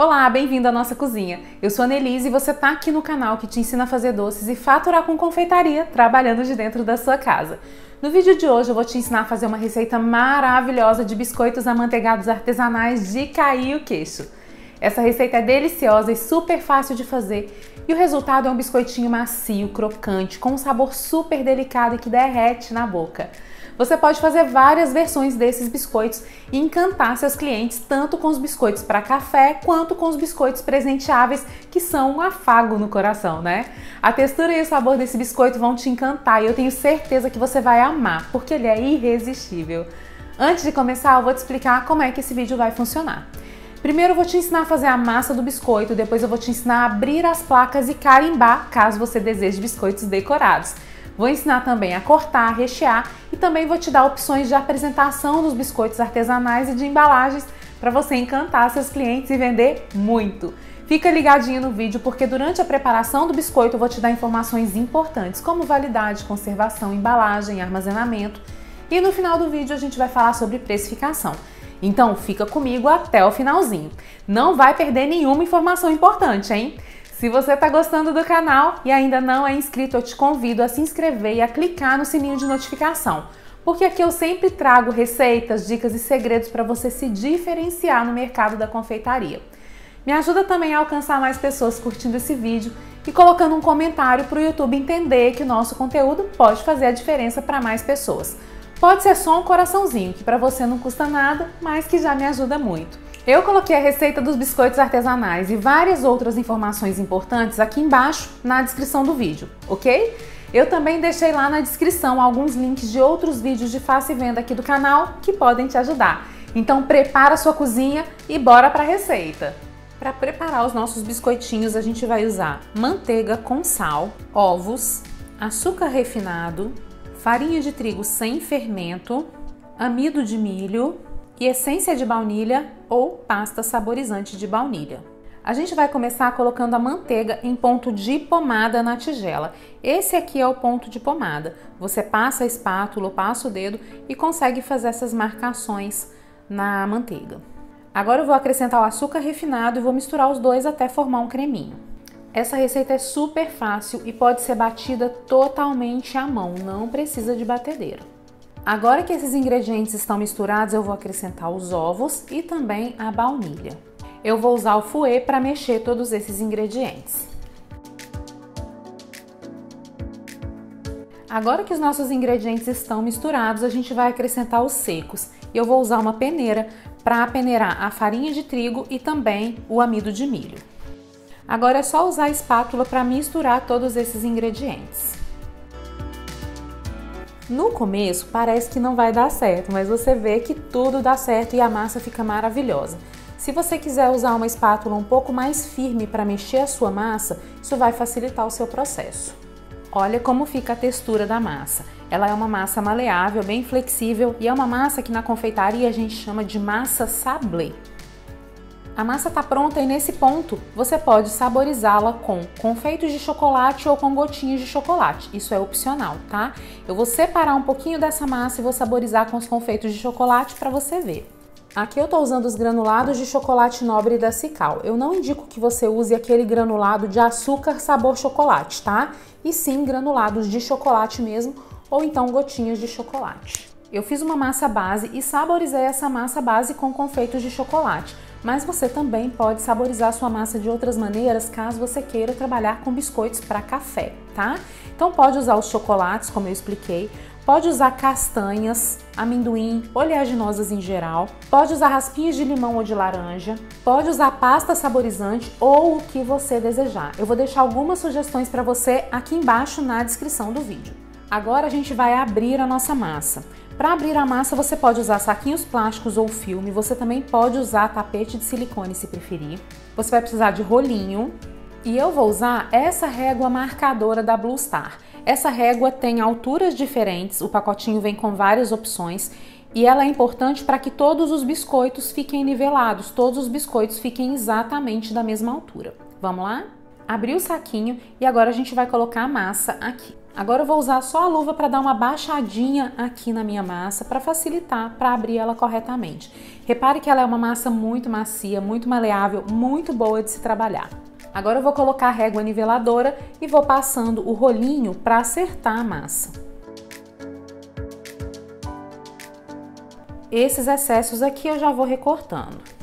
Olá, bem-vindo à nossa cozinha. Eu sou a Nelise e você está aqui no canal que te ensina a fazer doces e faturar com confeitaria, trabalhando de dentro da sua casa. No vídeo de hoje eu vou te ensinar a fazer uma receita maravilhosa de biscoitos amanteigados artesanais de cair o queixo. Essa receita é deliciosa e super fácil de fazer e o resultado é um biscoitinho macio, crocante, com um sabor super delicado e que derrete na boca. Você pode fazer várias versões desses biscoitos e encantar seus clientes tanto com os biscoitos para café quanto com os biscoitos presenteáveis, que são um afago no coração, né? A textura e o sabor desse biscoito vão te encantar e eu tenho certeza que você vai amar, porque ele é irresistível. Antes de começar, eu vou te explicar como é que esse vídeo vai funcionar. Primeiro eu vou te ensinar a fazer a massa do biscoito, depois eu vou te ensinar a abrir as placas e carimbar, caso você deseje biscoitos decorados. Vou ensinar também a cortar, rechear e também vou te dar opções de apresentação dos biscoitos artesanais e de embalagens para você encantar seus clientes e vender muito. Fica ligadinho no vídeo porque durante a preparação do biscoito eu vou te dar informações importantes como validade, conservação, embalagem, armazenamento e no final do vídeo a gente vai falar sobre precificação. Então fica comigo até o finalzinho. Não vai perder nenhuma informação importante, hein? Se você está gostando do canal e ainda não é inscrito, eu te convido a se inscrever e a clicar no sininho de notificação, porque aqui eu sempre trago receitas, dicas e segredos para você se diferenciar no mercado da confeitaria. Me ajuda também a alcançar mais pessoas curtindo esse vídeo e colocando um comentário para o YouTube entender que o nosso conteúdo pode fazer a diferença para mais pessoas. Pode ser só um coraçãozinho, que para você não custa nada, mas que já me ajuda muito. Eu coloquei a receita dos biscoitos artesanais e várias outras informações importantes aqui embaixo na descrição do vídeo, ok? Eu também deixei lá na descrição alguns links de outros vídeos de fácil venda aqui do canal que podem te ajudar. Então prepara a sua cozinha e bora para a receita! Para preparar os nossos biscoitinhos a gente vai usar manteiga com sal, ovos, açúcar refinado, farinha de trigo sem fermento, amido de milho e essência de baunilha ou pasta saborizante de baunilha. A gente vai começar colocando a manteiga em ponto de pomada na tigela. Esse aqui é o ponto de pomada. Você passa a espátula, passa o dedo e consegue fazer essas marcações na manteiga. Agora eu vou acrescentar o açúcar refinado e vou misturar os dois até formar um creminho. Essa receita é super fácil e pode ser batida totalmente à mão, não precisa de batedeira. Agora que esses ingredientes estão misturados, eu vou acrescentar os ovos e também a baunilha. Eu vou usar o fouet para mexer todos esses ingredientes. Agora que os nossos ingredientes estão misturados, a gente vai acrescentar os secos. Eu vou usar uma peneira para peneirar a farinha de trigo e também o amido de milho. Agora é só usar a espátula para misturar todos esses ingredientes. No começo parece que não vai dar certo, mas você vê que tudo dá certo e a massa fica maravilhosa. Se você quiser usar uma espátula um pouco mais firme para mexer a sua massa, isso vai facilitar o seu processo. Olha como fica a textura da massa. Ela é uma massa maleável, bem flexível e é uma massa que na confeitaria a gente chama de massa sablé. A massa está pronta e nesse ponto você pode saborizá-la com confeitos de chocolate ou com gotinhas de chocolate. Isso é opcional, tá? Eu vou separar um pouquinho dessa massa e vou saborizar com os confeitos de chocolate para você ver. Aqui eu estou usando os granulados de chocolate nobre da Cical. Eu não indico que você use aquele granulado de açúcar sabor chocolate, tá? E sim granulados de chocolate mesmo ou então gotinhas de chocolate. Eu fiz uma massa base e saborizei essa massa base com confeitos de chocolate. Mas você também pode saborizar sua massa de outras maneiras caso você queira trabalhar com biscoitos para café, tá? Então pode usar os chocolates, como eu expliquei, pode usar castanhas, amendoim, oleaginosas em geral, pode usar raspinhas de limão ou de laranja, pode usar pasta saborizante ou o que você desejar. Eu vou deixar algumas sugestões para você aqui embaixo na descrição do vídeo. Agora a gente vai abrir a nossa massa. Para abrir a massa você pode usar saquinhos plásticos ou filme, você também pode usar tapete de silicone se preferir. Você vai precisar de rolinho e eu vou usar essa régua marcadora da Blue Star. Essa régua tem alturas diferentes, o pacotinho vem com várias opções e ela é importante para que todos os biscoitos fiquem nivelados, todos os biscoitos fiquem exatamente da mesma altura. Vamos lá? Abri o saquinho e agora a gente vai colocar a massa aqui. Agora eu vou usar só a luva para dar uma baixadinha aqui na minha massa para facilitar para abrir ela corretamente. Repare que ela é uma massa muito macia, muito maleável, muito boa de se trabalhar. Agora eu vou colocar a régua niveladora e vou passando o rolinho para acertar a massa. Esses excessos aqui eu já vou recortando.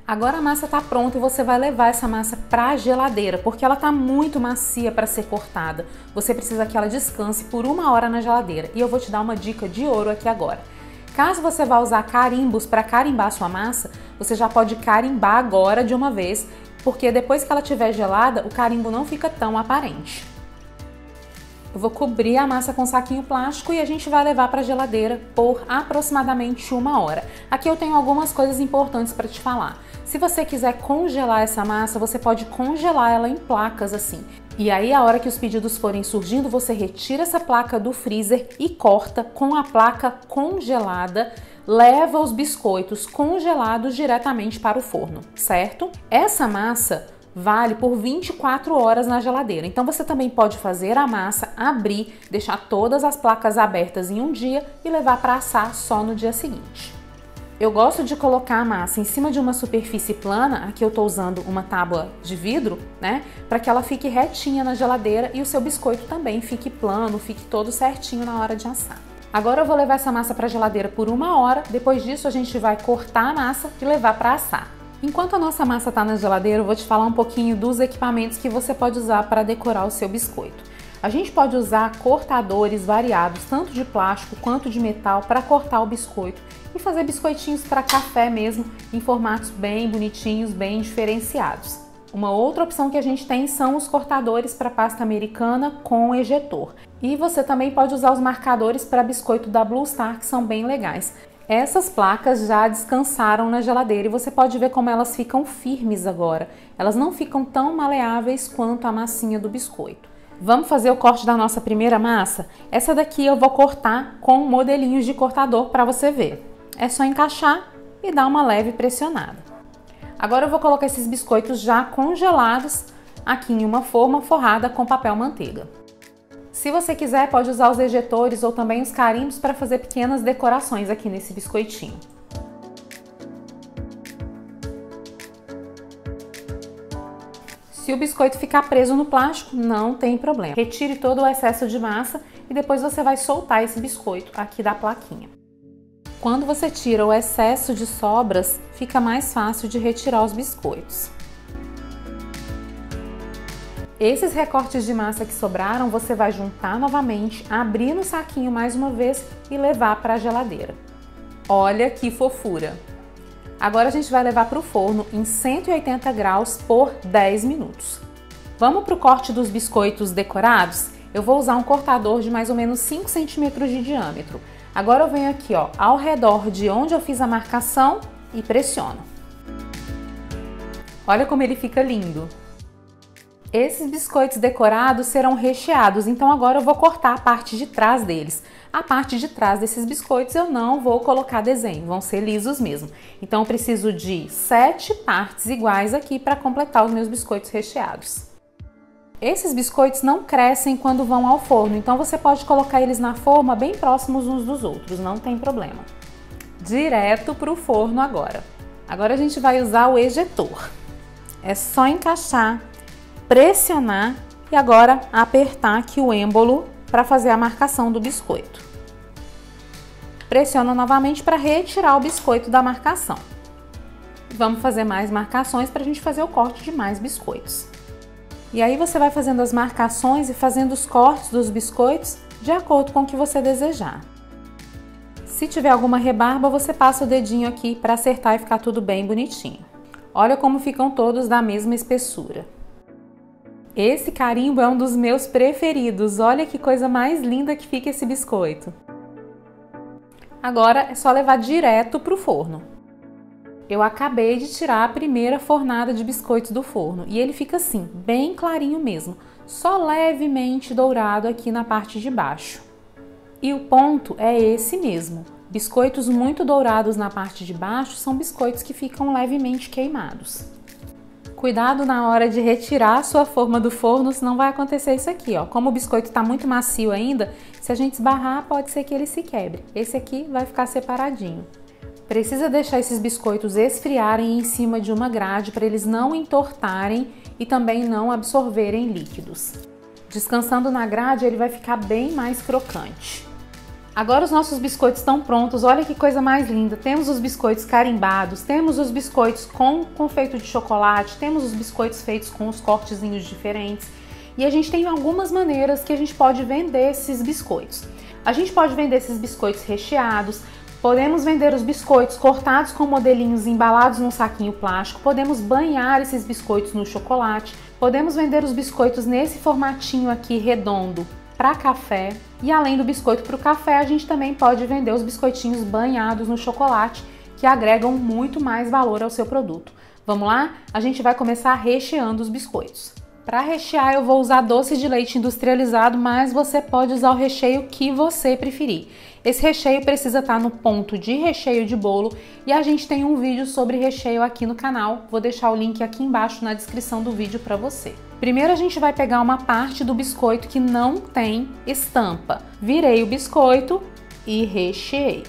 Agora a massa está pronta e você vai levar essa massa para a geladeira, porque ela está muito macia para ser cortada. Você precisa que ela descanse por 1 hora na geladeira. E eu vou te dar uma dica de ouro aqui agora. Caso você vá usar carimbos para carimbar sua massa, você já pode carimbar agora de uma vez, porque depois que ela estiver gelada, o carimbo não fica tão aparente. Eu vou cobrir a massa com saquinho plástico e a gente vai levar para a geladeira por aproximadamente 1 hora. Aqui eu tenho algumas coisas importantes para te falar. Se você quiser congelar essa massa, você pode congelar ela em placas assim. E aí, a hora que os pedidos forem surgindo, você retira essa placa do freezer e corta com a placa congelada, leva os biscoitos congelados diretamente para o forno, certo? Essa massa vale por 24 horas na geladeira. Então você também pode fazer a massa, abrir, deixar todas as placas abertas em um dia e levar para assar só no dia seguinte. Eu gosto de colocar a massa em cima de uma superfície plana, aqui eu tô usando uma tábua de vidro, né? Para que ela fique retinha na geladeira e o seu biscoito também fique plano, fique todo certinho na hora de assar. Agora eu vou levar essa massa para a geladeira por 1 hora, depois disso a gente vai cortar a massa e levar para assar. Enquanto a nossa massa está na geladeira, eu vou te falar um pouquinho dos equipamentos que você pode usar para decorar o seu biscoito. A gente pode usar cortadores variados, tanto de plástico quanto de metal, para cortar o biscoito e fazer biscoitinhos para café mesmo, em formatos bem bonitinhos, bem diferenciados. Uma outra opção que a gente tem são os cortadores para pasta americana com ejetor. E você também pode usar os marcadores para biscoito da Blue Star, que são bem legais. Essas placas já descansaram na geladeira e você pode ver como elas ficam firmes agora. Elas não ficam tão maleáveis quanto a massinha do biscoito. Vamos fazer o corte da nossa primeira massa? Essa daqui eu vou cortar com modelinhos de cortador para você ver. É só encaixar e dar uma leve pressionada. Agora eu vou colocar esses biscoitos já congelados aqui em uma forma forrada com papel manteiga. Se você quiser, pode usar os ejetores ou também os carimbos para fazer pequenas decorações aqui nesse biscoitinho. Se o biscoito ficar preso no plástico, não tem problema. Retire todo o excesso de massa e depois você vai soltar esse biscoito aqui da plaquinha. Quando você tira o excesso de sobras, fica mais fácil de retirar os biscoitos. Esses recortes de massa que sobraram, você vai juntar novamente, abrir no saquinho mais uma vez e levar para a geladeira. Olha que fofura! Agora a gente vai levar para o forno em 180 graus por 10 minutos. Vamos para o corte dos biscoitos decorados? Eu vou usar um cortador de mais ou menos 5 centímetros de diâmetro. Agora eu venho aqui, ó, ao redor de onde eu fiz a marcação e pressiono. Olha como ele fica lindo! Esses biscoitos decorados serão recheados, então agora eu vou cortar a parte de trás deles. A parte de trás desses biscoitos eu não vou colocar desenho, vão ser lisos mesmo. Então eu preciso de 7 partes iguais aqui para completar os meus biscoitos recheados. Esses biscoitos não crescem quando vão ao forno, então você pode colocar eles na forma bem próximos uns dos outros, não tem problema. Direto para o forno agora. Agora a gente vai usar o ejetor. É só encaixar, pressionar e agora apertar aqui o êmbolo para fazer a marcação do biscoito. Pressiona novamente para retirar o biscoito da marcação. Vamos fazer mais marcações para a gente fazer o corte de mais biscoitos. E aí você vai fazendo as marcações e fazendo os cortes dos biscoitos de acordo com o que você desejar. Se tiver alguma rebarba, você passa o dedinho aqui para acertar e ficar tudo bem bonitinho. Olha como ficam todos da mesma espessura. Esse carimbo é um dos meus preferidos. Olha que coisa mais linda que fica esse biscoito. Agora é só levar direto para o forno. Eu acabei de tirar a primeira fornada de biscoitos do forno e ele fica assim, bem clarinho mesmo, só levemente dourado aqui na parte de baixo. E o ponto é esse mesmo. Biscoitos muito dourados na parte de baixo são biscoitos que ficam levemente queimados. Cuidado na hora de retirar a sua forma do forno, senão vai acontecer isso aqui, ó. Como o biscoito está muito macio ainda, se a gente esbarrar, pode ser que ele se quebre. Esse aqui vai ficar separadinho. Precisa deixar esses biscoitos esfriarem em cima de uma grade para eles não entortarem e também não absorverem líquidos. Descansando na grade, ele vai ficar bem mais crocante. Agora os nossos biscoitos estão prontos, olha que coisa mais linda. Temos os biscoitos carimbados, temos os biscoitos com confeito de chocolate, temos os biscoitos feitos com os cortezinhos diferentes. E a gente tem algumas maneiras que a gente pode vender esses biscoitos. A gente pode vender esses biscoitos recheados, podemos vender os biscoitos cortados com modelinhos embalados num saquinho plástico, podemos banhar esses biscoitos no chocolate, podemos vender os biscoitos nesse formatinho aqui redondo para café. E além do biscoito para o café, a gente também pode vender os biscoitinhos banhados no chocolate, que agregam muito mais valor ao seu produto. Vamos lá? A gente vai começar recheando os biscoitos. Para rechear eu vou usar doce de leite industrializado, mas você pode usar o recheio que você preferir. Esse recheio precisa estar no ponto de recheio de bolo e a gente tem um vídeo sobre recheio aqui no canal. Vou deixar o link aqui embaixo na descrição do vídeo para você. Primeiro a gente vai pegar uma parte do biscoito que não tem estampa. Virei o biscoito e recheei.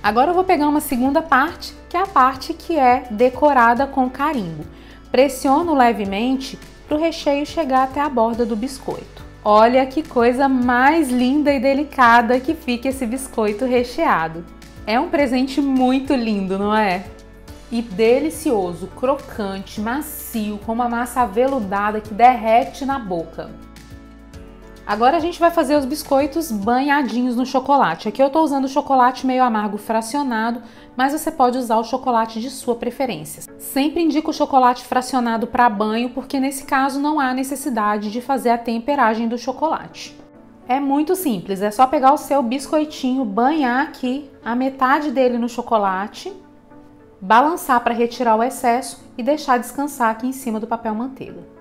Agora eu vou pegar uma segunda parte, que é a parte que é decorada com carimbo. Pressiono levemente para o recheio chegar até a borda do biscoito. Olha que coisa mais linda e delicada que fica esse biscoito recheado. É um presente muito lindo, não é? E delicioso, crocante, macio, com uma massa aveludada que derrete na boca. Agora a gente vai fazer os biscoitos banhadinhos no chocolate. Aqui eu estou usando o chocolate meio amargo fracionado, mas você pode usar o chocolate de sua preferência. Sempre indico o chocolate fracionado para banho, porque nesse caso não há necessidade de fazer a temperagem do chocolate. É muito simples, é só pegar o seu biscoitinho, banhar aqui a metade dele no chocolate, balançar para retirar o excesso e deixar descansar aqui em cima do papel manteiga.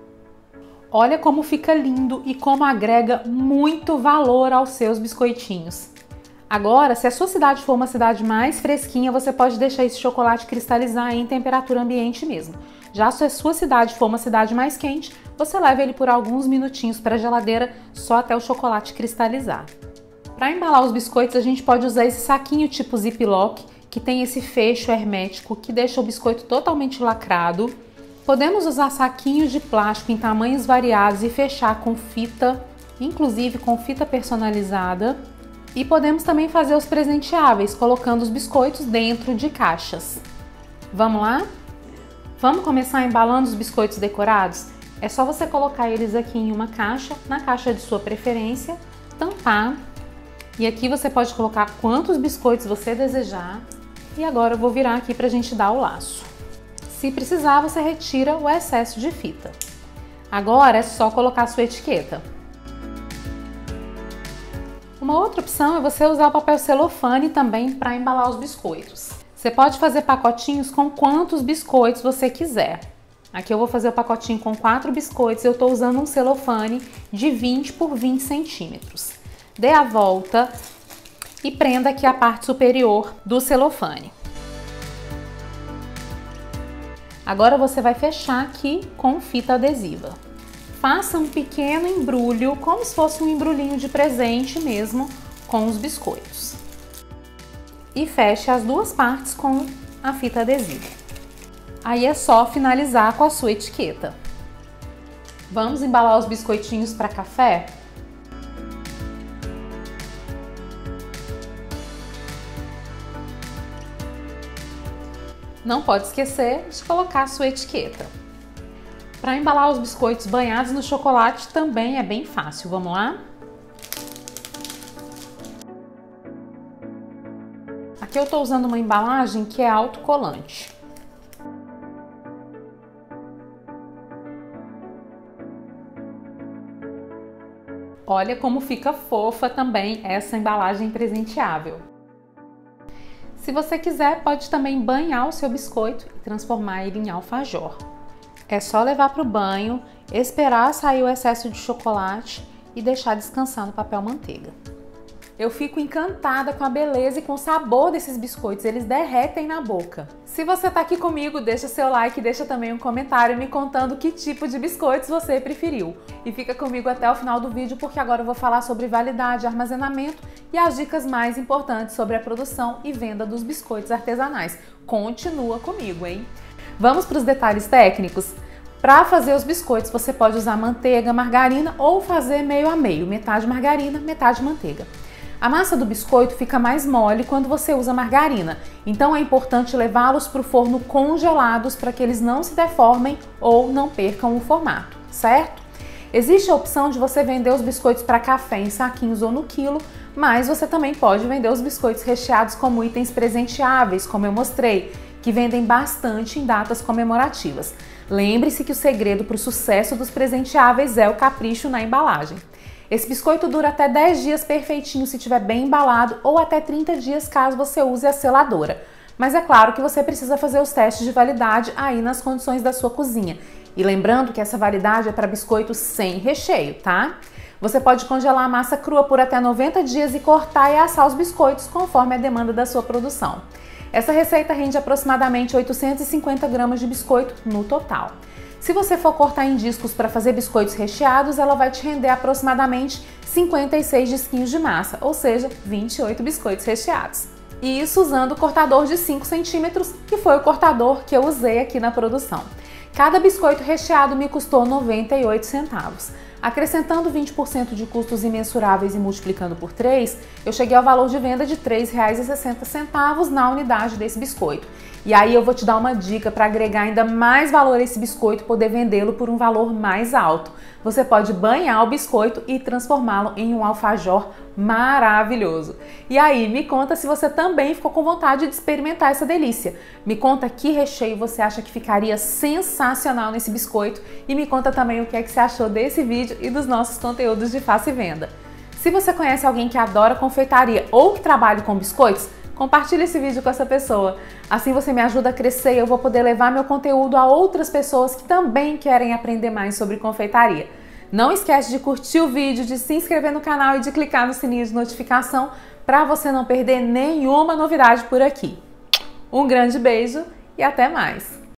Olha como fica lindo e como agrega muito valor aos seus biscoitinhos. Agora, se a sua cidade for uma cidade mais fresquinha, você pode deixar esse chocolate cristalizar em temperatura ambiente mesmo. Já se a sua cidade for uma cidade mais quente, você leva ele por alguns minutinhos para a geladeira, só até o chocolate cristalizar. Para embalar os biscoitos, a gente pode usar esse saquinho tipo Ziploc, que tem esse fecho hermético que deixa o biscoito totalmente lacrado. Podemos usar saquinhos de plástico em tamanhos variados e fechar com fita, inclusive com fita personalizada. E podemos também fazer os presenteáveis, colocando os biscoitos dentro de caixas. Vamos lá? Vamos começar embalando os biscoitos decorados? É só você colocar eles aqui em uma caixa, na caixa de sua preferência, tampar. E aqui você pode colocar quantos biscoitos você desejar. E agora eu vou virar aqui para a gente dar o laço. Se precisar, você retira o excesso de fita. Agora é só colocar a sua etiqueta. Uma outra opção é você usar o papel celofane também para embalar os biscoitos. Você pode fazer pacotinhos com quantos biscoitos você quiser. Aqui eu vou fazer o pacotinho com 4 biscoitos, eu estou usando um celofane de 20 por 20 centímetros. Dê a volta e prenda aqui a parte superior do celofane. Agora você vai fechar aqui com fita adesiva. Faça um pequeno embrulho, como se fosse um embrulhinho de presente mesmo, com os biscoitos. E feche as duas partes com a fita adesiva. Aí é só finalizar com a sua etiqueta. Vamos embalar os biscoitinhos para café? Não pode esquecer de colocar a sua etiqueta. Para embalar os biscoitos banhados no chocolate também é bem fácil. Vamos lá? Aqui eu estou usando uma embalagem que é autocolante. Olha como fica fofa também essa embalagem presenteável. Se você quiser, pode também banhar o seu biscoito e transformar ele em alfajor. É só levar para o banho, esperar sair o excesso de chocolate e deixar descansar no papel manteiga. Eu fico encantada com a beleza e com o sabor desses biscoitos, eles derretem na boca. Se você tá aqui comigo, deixa seu like e deixa também um comentário me contando que tipo de biscoitos você preferiu. E fica comigo até o final do vídeo porque agora eu vou falar sobre validade, armazenamento e as dicas mais importantes sobre a produção e venda dos biscoitos artesanais. Continua comigo, hein? Vamos para os detalhes técnicos? Para fazer os biscoitos, você pode usar manteiga, margarina ou fazer meio a meio, metade margarina, metade manteiga. A massa do biscoito fica mais mole quando você usa margarina, então é importante levá-los para o forno congelados para que eles não se deformem ou não percam o formato, certo? Existe a opção de você vender os biscoitos para café em saquinhos ou no quilo, mas você também pode vender os biscoitos recheados como itens presenteáveis, como eu mostrei, que vendem bastante em datas comemorativas. Lembre-se que o segredo para o sucesso dos presenteáveis é o capricho na embalagem. Esse biscoito dura até 10 dias perfeitinho se estiver bem embalado ou até 30 dias caso você use a seladora. Mas é claro que você precisa fazer os testes de validade aí nas condições da sua cozinha. E lembrando que essa validade é para biscoitos sem recheio, tá? Você pode congelar a massa crua por até 90 dias e cortar e assar os biscoitos conforme a demanda da sua produção. Essa receita rende aproximadamente 850 gramas de biscoito no total. Se você for cortar em discos para fazer biscoitos recheados, ela vai te render aproximadamente 56 disquinhos de massa, ou seja, 28 biscoitos recheados. E isso usando o cortador de 5 centímetros, que foi o cortador que eu usei aqui na produção. Cada biscoito recheado me custou 98 centavos. Acrescentando 20% de custos imensuráveis e multiplicando por 3, eu cheguei ao valor de venda de R$ 3,60 na unidade desse biscoito. E aí eu vou te dar uma dica para agregar ainda mais valor a esse biscoito e poder vendê-lo por um valor mais alto. Você pode banhar o biscoito e transformá-lo em um alfajor maravilhoso. E aí, me conta se você também ficou com vontade de experimentar essa delícia. Me conta que recheio você acha que ficaria sensacional nesse biscoito e me conta também o que é que você achou desse vídeo e dos nossos conteúdos de Faça e Venda. Se você conhece alguém que adora confeitaria ou que trabalha com biscoitos, compartilhe esse vídeo com essa pessoa. Assim você me ajuda a crescer e eu vou poder levar meu conteúdo a outras pessoas que também querem aprender mais sobre confeitaria. Não esquece de curtir o vídeo, de se inscrever no canal e de clicar no sininho de notificação para você não perder nenhuma novidade por aqui. Um grande beijo e até mais!